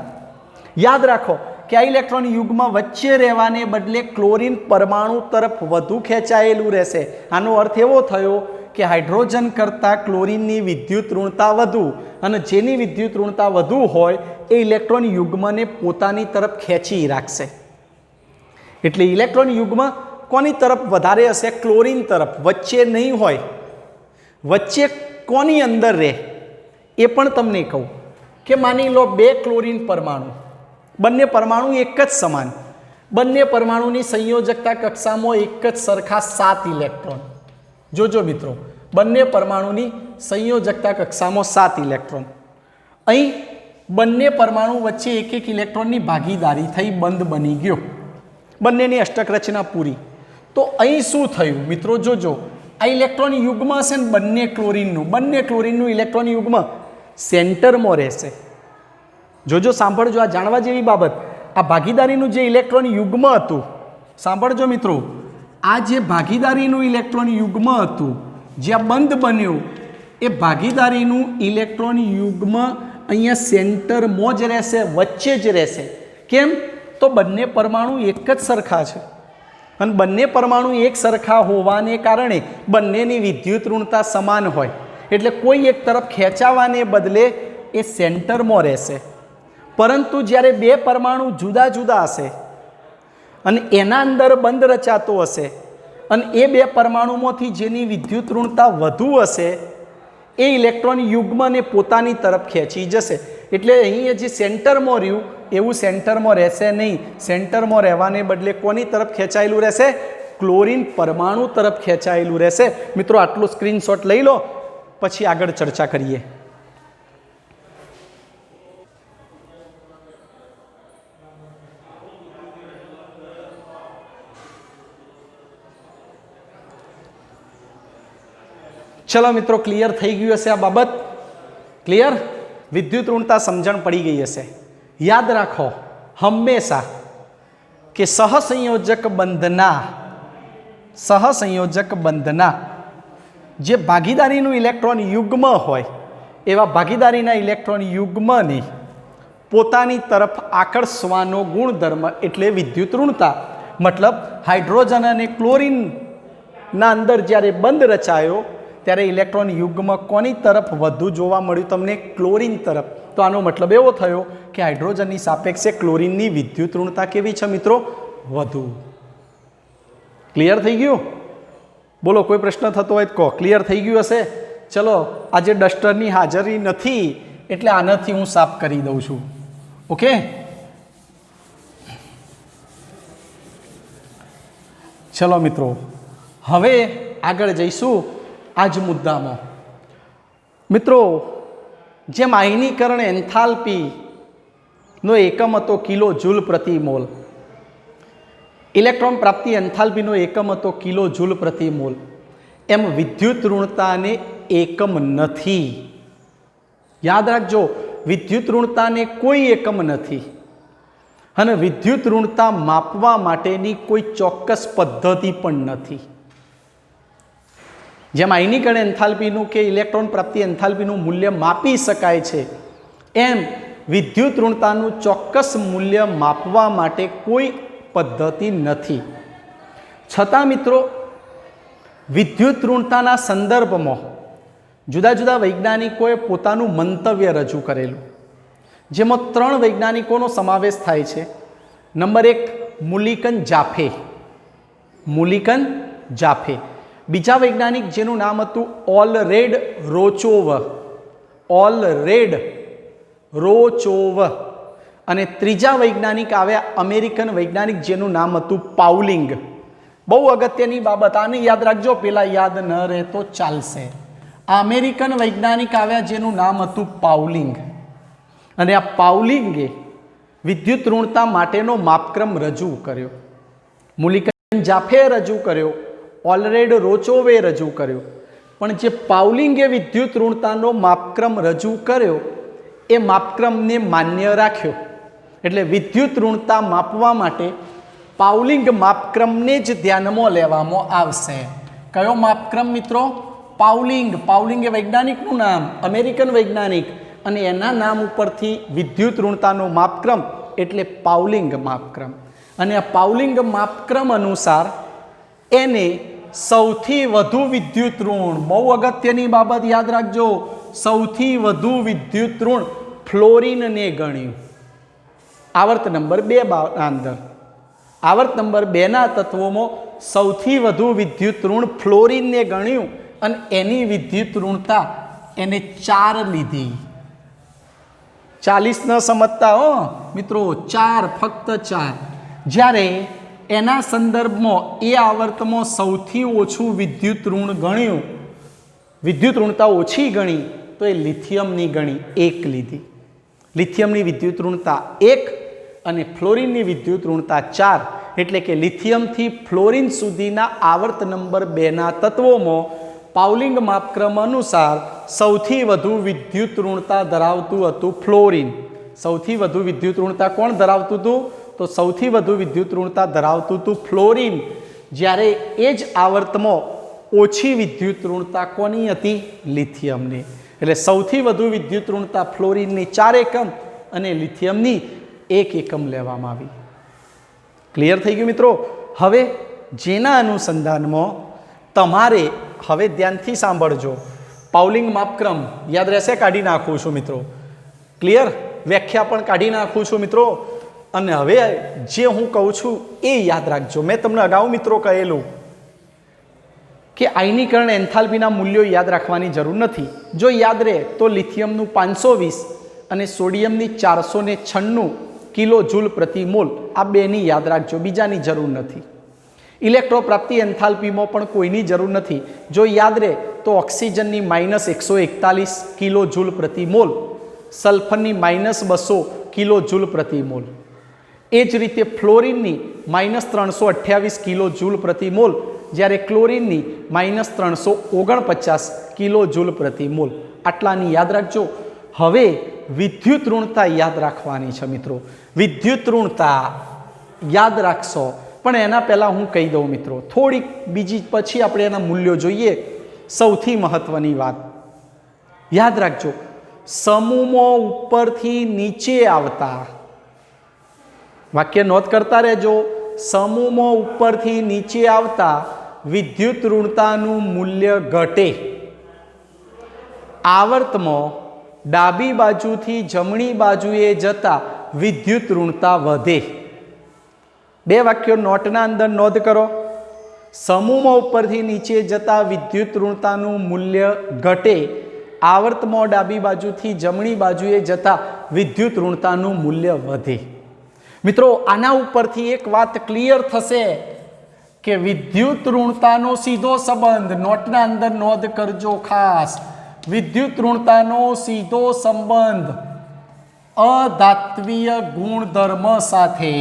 યાદ રાખો કે આ ઇલેક્ટ્રોન યુગ્મ વચ્ચે રહેવાને બદલે ક્લોરીન પરમાણુ તરફ વધુ ખેંચાયેલું રહેશે. આનો અર્થ એવો થયો કે હાઇડ્રોજન કરતાં ક્લોરીનની વિદ્યુત ઋણતા વધુ અને જેની વિદ્યુત ઋણતા વધુ હોય એ ઇલેક્ટ્રોન યુગ્મને પોતાની તરફ ખેંચી રાખશે. એટલે ઇલેક્ટ્રોન યુગ્મ કોની તરફ વધારે હશે? ક્લોરીન તરફ. વચ્ચે નહીં હોય. વચ્ચે કોની અંદર રહે એ પણ તમને કહું કે માની લો બે ક્લોરીન પરમાણુ, બંને પરમાણુ એક જ સમાન, બંને પરમાણુની સંયોજકતા કક્ષામાં એક જ સરખા 7 ઇલેક્ટ્રોન. જોજો મિત્રો, બંને પરમાણુની સંયોજકતા કક્ષામાં 7 ઇલેક્ટ્રોન. અહીં બંને પરમાણુ વચ્ચે એક એક ઇલેક્ટ્રોનની ભાગીદારી થઈ, બંધ બની ગયો, બંનેની અષ્ટક રચના પૂરી. તો અહીં શું થયું મિત્રો? જોજો, આ ઇલેક્ટ્રોન યુગ્મ હશે ને બંને ક્લોરીનનું ઇલેક્ટ્રોન યુગ્મ સેન્ટરમાં રહેશે. જોજો, સાંભળજો, આ જાણવા જેવી બાબત. આ ભાગીદારીનું જે ઇલેક્ટ્રોન યુગ્મ હતું, સાંભળજો મિત્રો, આ જે ભાગીદારીનું ઇલેક્ટ્રોન યુગ્મ હતું જ્યાં બંધ બન્યું એ ભાગીદારીનું ઇલેક્ટ્રોન યુગ્મ અહીંયા સેન્ટરમાં જ રહેશે, વચ્ચે જ રહેશે. કેમ? તો બંને પરમાણુ એક જ સરખા છે અને બંને પરમાણુ એક સરખા હોવાને કારણે બંનેની વિદ્યુત ઋણતા સમાન હોય એટલે કોઈ એક તરફ ખેંચાવાને બદલે એ સેન્ટરમાં રહેશે. પરંતુ જ્યારે બે પરમાણુ જુદા જુદા હશે અને એના અંદર બંધ રચાતો હશે અને એ બે પરમાણુમાંથી જેની વિદ્યુત ઋણતા વધુ હશે એ ઇલેક્ટ્રોન યુગ્મને પોતાની તરફ ખેંચી જશે. એટલે અહીં જે સેન્ટરમાં રહ્યું એવું સેન્ટરમાં રહેશે નહીં. સેન્ટરમાં રહેવાને બદલે કોની તરફ ખેંચાયેલું રહેશે? ક્લોરીન પરમાણુ તરફ ખેંચાયેલું રહેશે. મિત્રો આટલું સ્ક્રીનશોટ લઈ લો, પછી આગળ ચર્ચા કરીએ. ચલો મિત્રો, ક્લિયર થઈ ગયું હશે આ બાબત? ક્લિયર? વિદ્યુત ઋણતા સમજણ પડી ગઈ હશે. યાદ રાખો હંમેશા કે સહસંયોજક બંધના જે ભાગીદારીનું ઇલેક્ટ્રોન યુગ્મ હોય એવા ભાગીદારીના ઇલેક્ટ્રોન યુગ્મને પોતાની તરફ આકર્ષવાનો ગુણધર્મ એટલે વિદ્યુત ઋણતા. મતલબ હાઇડ્રોજન અને ક્લોરીનના અંદર જ્યારે બંધ રચાયો ત્યારે ઇલેક્ટ્રોન યુગ્મ કોની તરફ વધુ જોવા મળ્યું? તમને ક્લોરીન તરફ. તો આનો મતલબ એવો થયો કે હાઇડ્રોજનની સાપેક્ષે ક્લોરીનની વિદ્યુત ઋણતા કેવી છે મિત્રો? વધુ. ક્લિયર થઈ ગયું? બોલો, કોઈ પ્રશ્ન થતો હોય તો કહો. ક્લિયર થઈ ગયું હશે? ચલો, આજે ડસ્ટરની હાજરી નથી એટલે આનાથી હું સાફ કરી દઉં છું. ઓકે, ચલો મિત્રો, હવે આગળ જઈશું આજ મુદ્દામાં. મિત્રો, જેમ આયનીકરણ એન્થાલ્પીનો એકમ હતો કિલો જૂલ પ્રતિ મોલ, ઇલેક્ટ્રોન પ્રાપ્તિ એન્થાલ્પીનો એકમ હતો કિલો જૂલ પ્રતિ મોલ, એમ વિદ્યુત ઋણતાને એકમ નથી. યાદ રાખજો, વિદ્યુત ઋણતાને કોઈ એકમ નથી અને વિદ્યુત ઋણતા માપવા માટેની કોઈ ચોક્કસ પદ્ધતિ પણ નથી. જેમ આયનીકરણ એન્થાલ્પીનું કે ઇલેક્ટ્રોન પ્રાપ્તિ એન્થાલ્પીનું મૂલ્ય માપી શકાય છે એમ વિદ્યુત ઋણતાનું ચોક્કસ મૂલ્ય માપવા માટે કોઈ પદ્ધતિ નથી. છતાં મિત્રો, વિદ્યુત ઋણતાના સંદર્ભમાં જુદા જુદા વૈજ્ઞાનિકોએ પોતાનું મંતવ્ય રજૂ કરેલું, જેમાં 3 વૈજ્ઞાનિકોનો સમાવેશ થાય છે. નંબર 1 મુલિકન જાફે. બીજા વૈજ્ઞાનિક જેનું નામ હતું ઓલરેડ રોચોવ. અને ત્રીજા વૈજ્ઞાનિક આવ્યા અમેરિકન વૈજ્ઞાનિક જેનું નામ હતું પાઉલિંગ. બહુ અગત્યની બાબત, આને યાદ રાખજો, પેલા યાદ ન રહે તો ચાલશે. આ અમેરિકન વૈજ્ઞાનિક આવ્યા જેનું નામ હતું પાઉલિંગ અને આ પાઉલિંગે વિદ્યુત ઋણતા માટેનો માપક્રમ રજૂ કર્યો. મુલિકન જાફે રજૂ કર્યો, ઓલરેડ રોચોવે રજૂ કર્યો. પણ જે પાઉલિંગે વિદ્યુત ઋણતાનો માપક્રમ રજૂ કર્યો એ માપક્રમને માન્ય રાખ્યો. એટલે વિદ્યુત ઋણતા માપવા માટે પાઉલિંગ માપક્રમને જ ધ્યાનમાં લેવામાં આવશે. કયો માપક્રમ મિત્રો? પાઉલિંગ. પાઉલિંગ એ વૈજ્ઞાનિકનું નામ, અમેરિકન વૈજ્ઞાનિક, અને એના નામ ઉપરથી વિદ્યુત ઋણતાનો માપક્રમ એટલે પાઉલિંગ માપક્રમ. અને આ પાઉલિંગ માપક્રમ અનુસાર એને સૌથી વધુ વિદ્યુત ઋણ, બહુ અગત્યની બાબત યાદ રાખજો, સૌથી વધુ વિદ્યુત ઋણ ફ્લોરિનને ગણ્યું. આવર્ત નંબર 2 અંદર, આવર્ત નંબર 2ના તત્વોમાં સૌથી વધુ વિદ્યુત ઋણ ફ્લોરિનને ગણ્યું અને એની વિદ્યુત ઋણતા એને 4 લીધી. 40 ન સમજતા હો મિત્રો, 4, ફક્ત 4. જ્યારે એના સંદર્ભમાં એ આવર્તમાં સૌથી ઓછું વિદ્યુત ઋણ ગણ્યું, વિદ્યુત ઋણતા ઓછી ગણી તો એ લિથિયમની ગણી, 1 લીધી. લિથિયમની વિદ્યુત ઋણતા 1 અને ફ્લોરિનની વિદ્યુત ઋણતા 4. એટલે કે લિથિયમથી ફ્લોરિન સુધીના આવર્ત નંબર 2ના તત્વોમાં પાઉલિંગ માપક્રમ અનુસાર સૌથી વધુ વિદ્યુત ઋણતા ધરાવતું હતું ફ્લોરિન. સૌથી વધુ વિદ્યુત ઋણતા કોણ ધરાવતું હતું? તો સૌથી વધુ વિદ્યુત ઋણતા ધરાવતું હતું ફ્લોરિન. જ્યારે એ જ આવર્તમાં ઓછી વિદ્યુત ઋણતા કોની હતી? લિથિયમની. એટલે સૌથી વધુ વિદ્યુત ઋણતા ફ્લોરિનની 4 એકમ અને લિથિયમની 1 એકમ લેવામાં આવી. ક્લિયર થઈ ગયું મિત્રો? હવે જેના અનુસંધાનમાં તમારે હવે ધ્યાનથી સાંભળજો, પાઉલિંગ માપક્રમ યાદ રહેશે, કાઢી નાખું છું મિત્રો. ક્લિયર? વ્યાખ્યા પણ કાઢી નાખું છું મિત્રો. અને હવે જે હું કહું છું એ યાદ રાખજો. મેં તમને અગાઉ મિત્રો કહેલું કે આયનીકરણ એન્થાલ્પીના મૂલ્યો યાદ રાખવાની જરૂર નથી. જો યાદ રહે તો લિથિયમનું 520 અને સોડિયમની 496 કિલો જૂલ પ્રતિ મોલ, આ બેની યાદ રાખજો, બીજાની જરૂર નથી. ઇલેક્ટ્રો પ્રાપ્તિ એન્થાલ્પીમાં પણ કોઈની જરૂર નથી. જો યાદ રહે તો ઓક્સિજનની -141 કિલો જૂલ પ્રતિ મોલ, સલ્ફરની -200 કિલો જૂલ પ્રતિ મોલ. એ જ રીતે ફ્લોરિનની -328 કિલો જૂલ પ્રતિ મોલ, જ્યારે ક્લોરિનની -349 કિલો જૂલ પ્રતિ મોલ. આટલાની યાદ રાખજો. હવે વિદ્યુત ઋણતા યાદ રાખવાની છે મિત્રો. વિદ્યુત ઋણતા યાદ રાખશો, પણ એના પહેલાં હું કહી દઉં મિત્રો, થોડીક બીજી પછી આપણે એના મૂલ્યો જોઈએ. સૌથી મહત્વની વાત યાદ રાખજો, સમૂહમાં ઉપરથી નીચે આવતા, વાક્ય નોંધ કરતા રહેજો, સમૂહમાં ઉપરથી નીચે આવતા વિદ્યુત ઋણતાનું મૂલ્ય ઘટે. આવર્તમાં ડાબી બાજુથી જમણી બાજુએ જતા વિદ્યુત ઋણતા વધે. બે વાક્યો નોટના અંદર નોંધ કરો. સમૂહમાં ઉપરથી નીચે જતા વિદ્યુત ઋણતાનું મૂલ્ય ઘટે. આવર્તમાં ડાબી બાજુથી જમણી બાજુએ જતા વિદ્યુત ઋણતાનું મૂલ્ય વધે. મિત્રો આના ઉપરથી એક વાત ક્લિયર થશે કે વિદ્યુત ઋણતાનો સીધો સંબંધ, નોટના અંદર નોંધ કરજો ખાસ, વિદ્યુત ઋણતાનો સીધો સંબંધ અધાત્વીય ગુણધર્મ સાથે.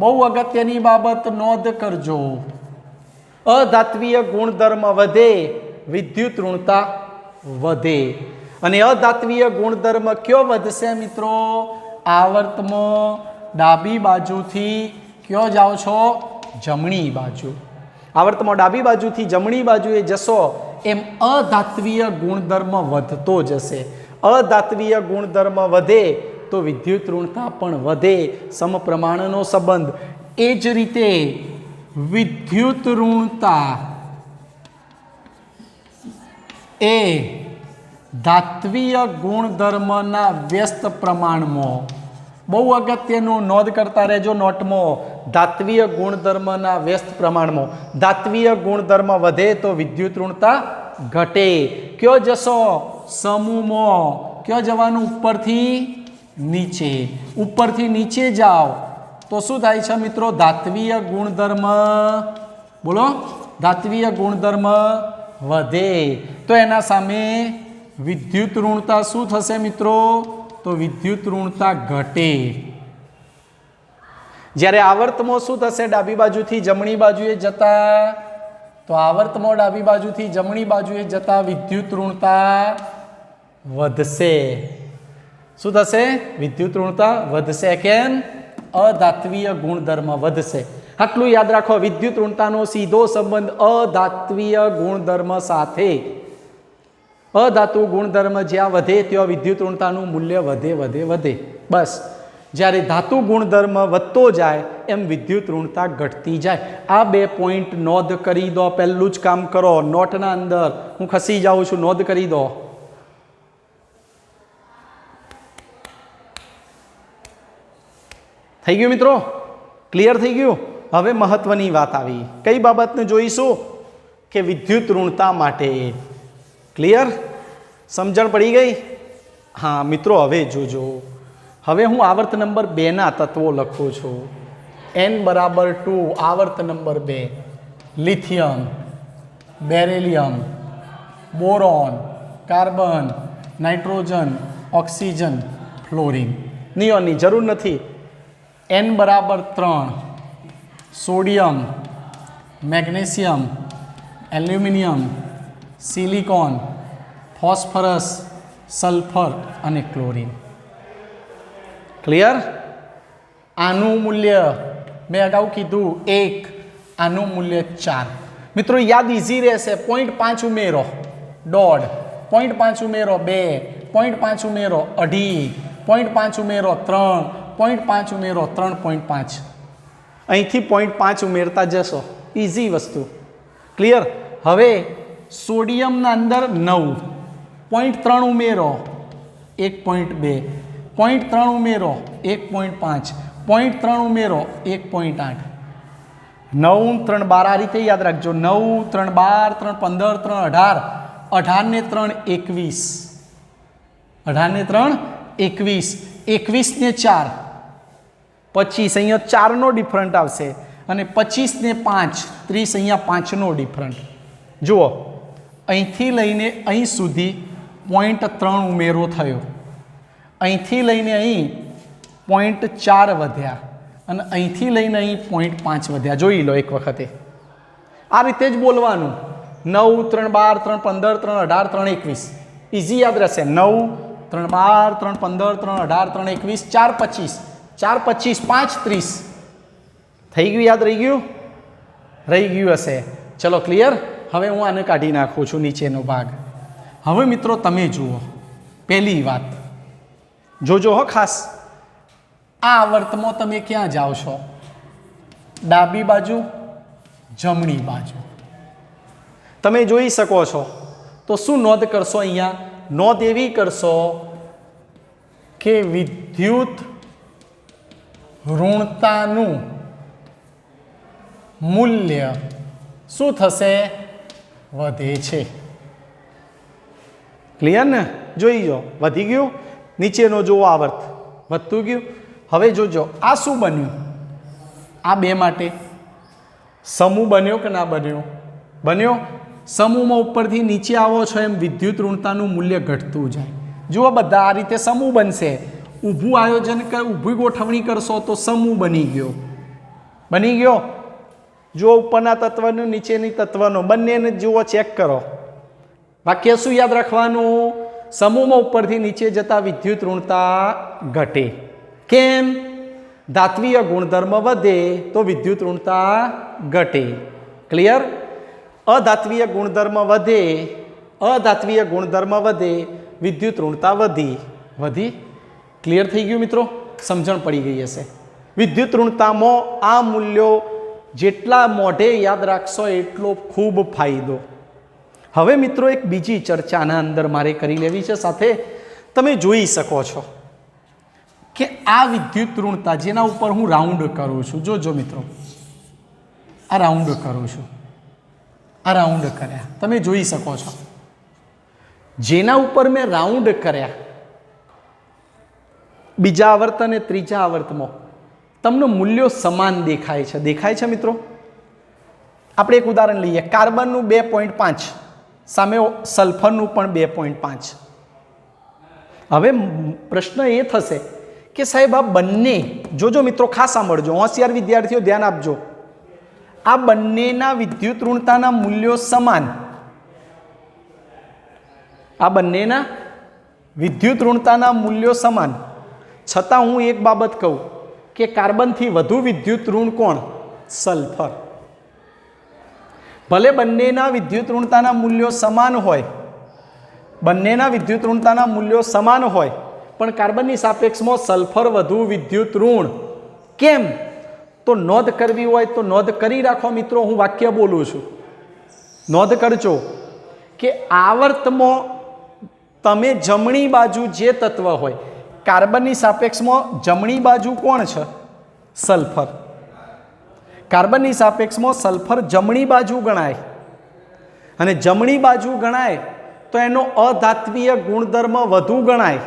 બહુ અગત્યની બાબત નોંધ કરજો. અધાત્વીય ગુણધર્મ વધે, વિદ્યુત ઋણતા વધે. અને અધાત્વીય ગુણધર્મ કયો વધશે મિત્રો? આવર્તમાં ડાબી બાજુથી કયો જાઓ છો? જમણી બાજુ. આવર્તમાં ડાબી બાજુથી જમણી બાજુએ જશો એમ અધાત્વીય ગુણધર્મ વધતો જશે. અધાત્વીય ગુણધર્મ વધે તો વિદ્યુત ઋણતા પણ વધે. સમપ્રમાણનો સંબંધ. એ જ રીતે વિદ્યુત ઋણતા એ ધાત્વીય ગુણધર્મના વ્યસ્ત પ્રમાણમાં, બહુ અગત્યનું નોંધ કરતા રહેજો નોટમાં, ધાત્વીય ગુણધર્મના વ્યસ્ત પ્રમાણમાં. ધાત્વીય ગુણધર્મ વધે તો વિદ્યુત ઋણતા ઘટે. કયો જશો? સમૂહમાં. કયો જવાનું? ઉપરથી નીચે. ઉપરથી નીચે જાઓ તો શું થાય છે મિત્રો? ધાત્વીય ગુણધર્મ, બોલો, ધાત્વીય ગુણધર્મ વધે. તો એના સામે વિદ્યુત ઋણતા શું થશે મિત્રો? તો વિદ્યુત ઋણતા ઘટે. જ્યારે આવર્તમાં શું થશે? ડાબી બાજુથી જમણી બાજુએ જતા, તો આવર્તમાં ડાબી બાજુથી જમણી બાજુએ જતા વિદ્યુત ઋણતા વધશે. શું થશે? વિદ્યુત ઋણતા વધશે. કેમ? અધાત્વીય ગુણધર્મ વધશે. આટલું યાદ રાખો, વિદ્યુત ઋણતાનો સીધો સંબંધ અધાત્વીય ગુણધર્મ સાથે. અધાતુ ગુણધર્મ જ્યાં વધે ત્યાં વિદ્યુત ઋણતાનું મૂલ્ય વધે વધે વધે. બસ. જ્યારે ધાતુ ગુણધર્મ વધતો જાય એમ વિદ્યુત ઋણતા ઘટતી જાય. આ 2 પોઈન્ટ નોંધ કરી દો. પહેલું જ કામ કરો નોટના અંદર. હું ખસી જાઉં છું, નોંધ કરી દો. થઈ ગયું મિત્રો? ક્લિયર થઈ ગયું? હવે મહત્વની વાત આવી. કઈ બાબતને જોઈશું? કે વિદ્યુત ઋણતા માટે. ક્લિયર? સમજણ પડી ગઈ? હા મિત્રો, હવે જોજો. હવે હું આવર્ત નંબર 2 ના તત્વો લખું છું. n બરાબર 2, આવર્ત number 2. Lithium, beryllium, boron, carbon, nitrogen, oxygen, fluorine. નિયોનની જરૂર નથી. n બરાબર 3, sodium, magnesium, aluminium, silicon, phosphorus, sulphur અને ક્લોરિન. ક્લિયર? આનું મૂલ્ય મેં અગાઉ કીધું 1, આનું મૂલ્ય 4. મિત્રો યાદ ઇઝી રહેશે. 0.5 ઉમેરો, 1.5. 0.5 ઉમેરો 2, 0.5 ઉમેરો 2.5, 0.5 ઉમેરો 3, 0.5 ઉમેરો 3.5. અહીંથી 0.5 ઉમેરતા જશો, ઇઝી વસ્તુ. ક્લિયર? હવે સોડિયમના અંદર 9, 0.3 ઉમેરો 1.2, 0.3 ઉમેરો 1.5, 0.3 ઉમેરો 1.8. 9, 3, 12 આ રીતે યાદ રાખજો. 9, 3, 12, 3, 15, 3, 18, 18 ને 3, 21, 18 ને 3, 21, 21 ને 4, 25. અહીંયા 4નો ડિફરન્ટ આવશે અને 25 ને 5, 30. અહીંયા 5નો ડિફરન્ટ. જુઓ, અહીંથી લઈને અહીં સુધી 0.3 ઉમેરો થયો, અહીંથી લઈને અહીં 0.4 વધ્યા અને અહીંથી લઈને અહીં 0.5 વધ્યા. જોઈ લો એક વખતે. આ રીતે જ બોલવાનું. 9, 3, 12, 3, 15, 3, 18, 3, 21. ઇઝી યાદ રહેશે. 9, 3, 12, 3, 15, 3, 18, 3, 21, 4, 25, 4, 25, 5, 30. થઈ ગયું? યાદ રહી ગયું? રહી ગયું હશે. ચલો ક્લિયર? હવે હું આને કાઢી નાખું છું નીચેનો ભાગ. હવે મિત્રો તમે જુઓ, પહેલી વાત જોજો હો ખાસ. આ આવર્તમાં તમે ક્યાં જાઓ છો? ડાબી બાજુ, જમણી બાજુ. તમે જોઈ શકો છો. તો શું નોંધ કરશો અહીંયા? નોંધ એવી કરશો કે વિદ્યુત ઋણતાનું મૂલ્ય શું થશે? વધે છે. ક્લિયર ને? જોઈ જો, વધી ગયું. નીચેનો જુઓ આવર્ત વધતું ગયું. હવે જોજો આ શું બન્યું? આ બે માટે સમૂહ બન્યો કે ના બન્યો? બન્યો. સમૂહમાં ઉપરથી નીચે આવો છો એમ વિદ્યુત ઋણતાનું મૂલ્ય ઘટતું જાય. જુઓ બધા આ રીતે સમૂહ બનશે. ઊભું આયોજન ઊભી ગોઠવણી કરશો તો સમૂહ બની ગયો. બની ગયો. જુઓ ઉપરના તત્વનું, નીચેની તત્વનો, બંનેને જુઓ, ચેક કરો. વાક્ય શું યાદ રાખવાનું? સમૂહમાં ઉપરથી નીચે જતા વિદ્યુત ઋણતા ઘટે. કેમ? ધાત્વીય ગુણધર્મ વધે તો વિદ્યુત ઋણતા ઘટે. ક્લિયર? અધાત્વીય ગુણધર્મ વધે, અધાત્વીય ગુણધર્મ વધે, વિદ્યુત ઋણતા વધી. ક્લિયર થઈ ગયું મિત્રો? સમજણ પડી ગઈ હશે. વિદ્યુત ઋણતામાં આ મૂલ્યો જેટલા મોઢે યાદ રાખશો એટલો ખૂબ ફાયદો. હવે મિત્રો એક બીજી ચર્ચાના અંદર મારે કરી લેવી છે. સાથે તમે જોઈ શકો છો કે આ વિદ્યુત ઋણતા જેના ઉપર હું રાઉન્ડ કરું છું, જોજો મિત્રો, આ રાઉન્ડ કરું છું, આ રાઉન્ડ કર્યા, તમે જોઈ શકો છો. જેના ઉપર મેં રાઉન્ડ કર્યા, બીજા આવર્ત અને ત્રીજા આવર્તમાં તમને મૂલ્યો સમાન દેખાય છે. દેખાય છે મિત્રો? આપણે એક ઉદાહરણ લઈએ. કાર્બનનું 2.5 સામે સલ્ફરનું પણ 2.5. હવે પ્રશ્ન એ થશે કે સાહેબ આ બંને, જોજો મિત્રો ખાસ સાંભળજો, હોશિયાર વિદ્યાર્થીઓ ધ્યાન આપજો. આ બંનેના વિદ્યુત ઋણતાના મૂલ્યો સમાન. આ બંનેના વિદ્યુત ઋણતાના મૂલ્યો સમાન. છતાં હું એક બાબત કહું કે કાર્બનથી વધુ વિદ્યુત ઋણ કોણ? સલ્ફર. ભલે બંનેના વિદ્યુત ઋણતાના મૂલ્યો સમાન હોય, બંનેના વિદ્યુત ઋણતાના મૂલ્યો સમાન હોય, પણ કાર્બનની સાપેક્ષમાં સલ્ફર વધુ વિદ્યુત ઋણ. કેમ? તો નોંધ કરવી હોય તો નોંધ કરી રાખો મિત્રો. હું વાક્ય બોલું છું, નોંધ કરજો કે આવર્તમાં તમે જમણી બાજુ જે તત્વ હોય, કાર્બનની સાપેક્ષમાં જમણી બાજુ કોણ છે? સલ્ફર. કાર્બનની સાપેક્ષમાં સલ્ફર જમણી બાજુ ગણાય, અને જમણી બાજુ ગણાય તો એનો અધાત્વીય ગુણધર્મ વધુ ગણાય.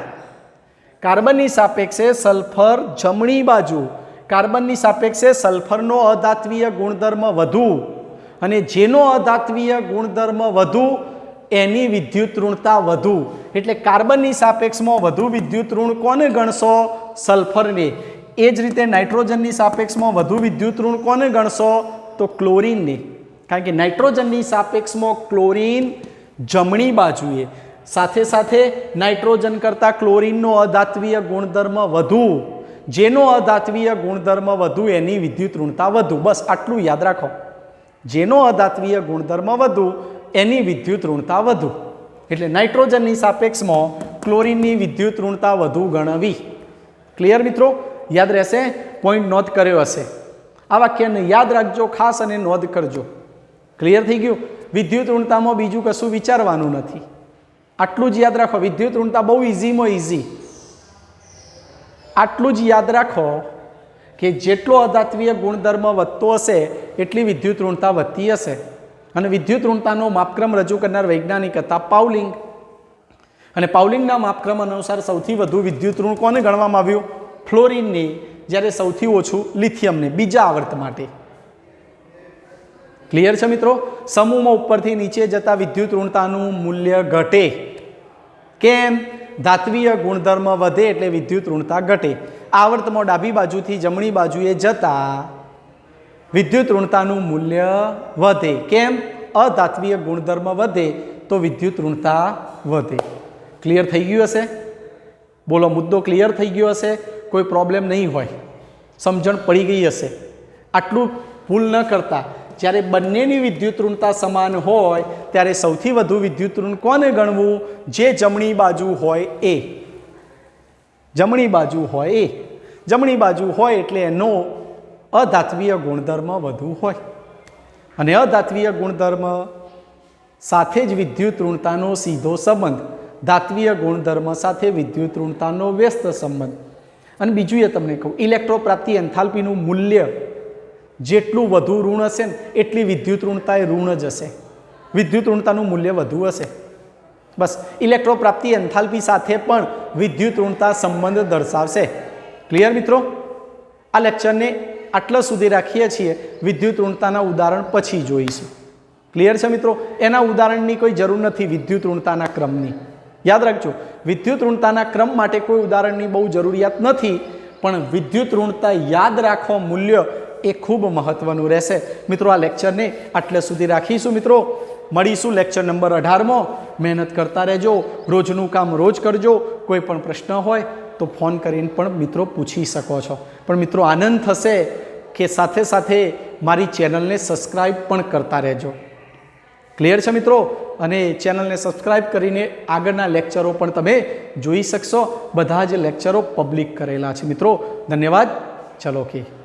કાર્બનની સાપેક્ષે સલ્ફર જમણી બાજુ, કાર્બનની સાપેક્ષે સલ્ફરનો અધાત્વીય ગુણધર્મ વધુ, અને જેનો અધાત્વીય ગુણધર્મ વધુ એની વિદ્યુત ઋણતા વધુ. એટલે કાર્બનની સાપેક્ષમાં વધુ વિદ્યુત ઋણ કોને ગણશો? સલ્ફરને. એ જ રીતે નાઇટ્રોજનની સાપેક્ષમાં વધુ વિદ્યુત ઋણ કોને ગણશો? તો ક્લોરીનને. કારણ કે નાઇટ્રોજનની સાપેક્ષમાં ક્લોરીન જમણી બાજુએ, સાથે સાથે નાઇટ્રોજન કરતાં ક્લોરીનનો અધાત્વીય ગુણધર્મ વધુ, જેનો અધાત્વીય ગુણધર્મ વધુ એની વિદ્યુત ઋણતા વધુ. બસ આટલું યાદ રાખો. જેનો અધાત્વીય ગુણધર્મ વધુ એની વિદ્યુત ઋણતા વધુ. એટલે નાઇટ્રોજનની સાપેક્ષમાં ક્લોરીનની વિદ્યુત ઋણતા વધુ ગણવી. ક્લિયર મિત્રો? યાદ રહેશે? પોઈન્ટ નોંધ કર્યો હશે. આ વાક્યને યાદ રાખજો ખાસ અને નોંધ કરજો. ક્લિયર થઈ ગયું? વિદ્યુત ઋણતામાં બીજું કશું વિચારવાનું નથી. આટલું જ યાદ રાખો. વિદ્યુત ઋણતા બહુ ઇઝીમાં ઇઝી. આટલું જ યાદ રાખો કે જેટલો અધાત્વીય ગુણધર્મ વધતો હશે એટલી વિદ્યુત ઋણતા વધતી હશે. અને વિદ્યુત ઋણતાનો માપક્રમ રજૂ કરનાર વૈજ્ઞાનિક હતા પાઉલિંગ. અને પાઉલિંગના માપક્રમ અનુસાર સૌથી વધુ વિદ્યુત ઋણ કોને ગણવામાં આવ્યું? ફ્લોરિનને, જ્યારે સૌથી ઓછું લિથિયમને બીજા આવર્ત માટે. ક્લિયર છે મિત્રો? સમૂહમાં ઉપરથી નીચે જતા વિદ્યુત ઋણતાનું મૂલ્ય ઘટે. કેમ? ધાત્વીય ગુણધર્મ વધે એટલે વિદ્યુત ઋણતા ઘટે. આવર્તમાં ડાબી બાજુથી જમણી બાજુએ જતા વિદ્યુત ઋણતાનું મૂલ્ય વધે. કેમ? અધાત્વીય ગુણધર્મ વધે તો વિદ્યુત ઋણતા વધે. ક્લિયર થઈ ગયું હશે? બોલો, મુદ્દો ક્લિયર થઈ ગયો હશે? કોઈ પ્રોબ્લેમ નહીં હોય, સમજણ પડી ગઈ હશે. આટલું ભૂલ ન કરતા. જ્યારે બંનેની વિદ્યુત ઋણતા સમાન હોય ત્યારે સૌથી વધુ વિદ્યુત ઋણ કોને ગણવું? જે જમણી બાજુ હોય એ. જમણી બાજુ હોય એ. જમણી બાજુ હોય એટલે એનો અધાત્વીય ગુણધર્મ વધુ હોય. અને અધાત્વીય ગુણધર્મ સાથે જ વિદ્યુત ઋણતાનો સીધો સંબંધ, ધાત્વીય ગુણધર્મ સાથે વિદ્યુત ઋણતાનો વ્યસ્ત સંબંધ. અને બીજું એ તમને કહું, ઇલેક્ટ્રો પ્રાપ્તિ એન્થાલ્પીનું મૂલ્ય જેટલું વધુ ઋણ હશે ને એટલી વિદ્યુત ઋણતા એ ઋણ જ હશે. વિદ્યુત ઋણતાનું મૂલ્ય વધુ હશે. બસ ઇલેક્ટ્રો પ્રાપ્તિ એન્થાલ્પી સાથે પણ વિદ્યુત ઋણતા સંબંધ દર્શાવશે. ક્લિયર મિત્રો? આ લેક્ચરને આટલા સુધી રાખીએ છીએ. વિદ્યુત ઋણતાના ઉદાહરણ પછી જોઈશું. ક્લિયર છે મિત્રો? એના ઉદાહરણની કોઈ જરૂર નથી વિદ્યુત ઋણતાના ક્રમની. યાદ રાખજો, વિદ્યુત ઋણતાના ક્રમ માટે કોઈ ઉદાહરણની બહુ જરૂરિયાત નથી, પણ વિદ્યુત ઋણતા યાદ રાખો મૂલ્ય એ ખૂબ મહત્વનું રહેશે. મિત્રો આ લેક્ચરને આટલે સુધી રાખીશું. મિત્રો મળીશું લેક્ચર નંબર 18માં. મહેનત કરતા રહેજો, રોજનું કામ રોજ કરજો. કોઈ પણ પ્રશ્ન હોય તો ફોન કરીને પણ મિત્રો પૂછી શકો છો. પણ મિત્રો આનંદ થશે કે સાથે સાથે મારી ચેનલને સબસ્ક્રાઈબ પણ કરતા રહેજો. ક્લિયર છે મિત્રો? અને ચેનલને સબસ્ક્રાઈબ કરીને આગળના લેક્ચરો પણ તમે જોઈ શકશો. બધા જ લેક્ચરો પબ્લિક કરેલા છે મિત્રો. ધન્યવાદ. ચલો કે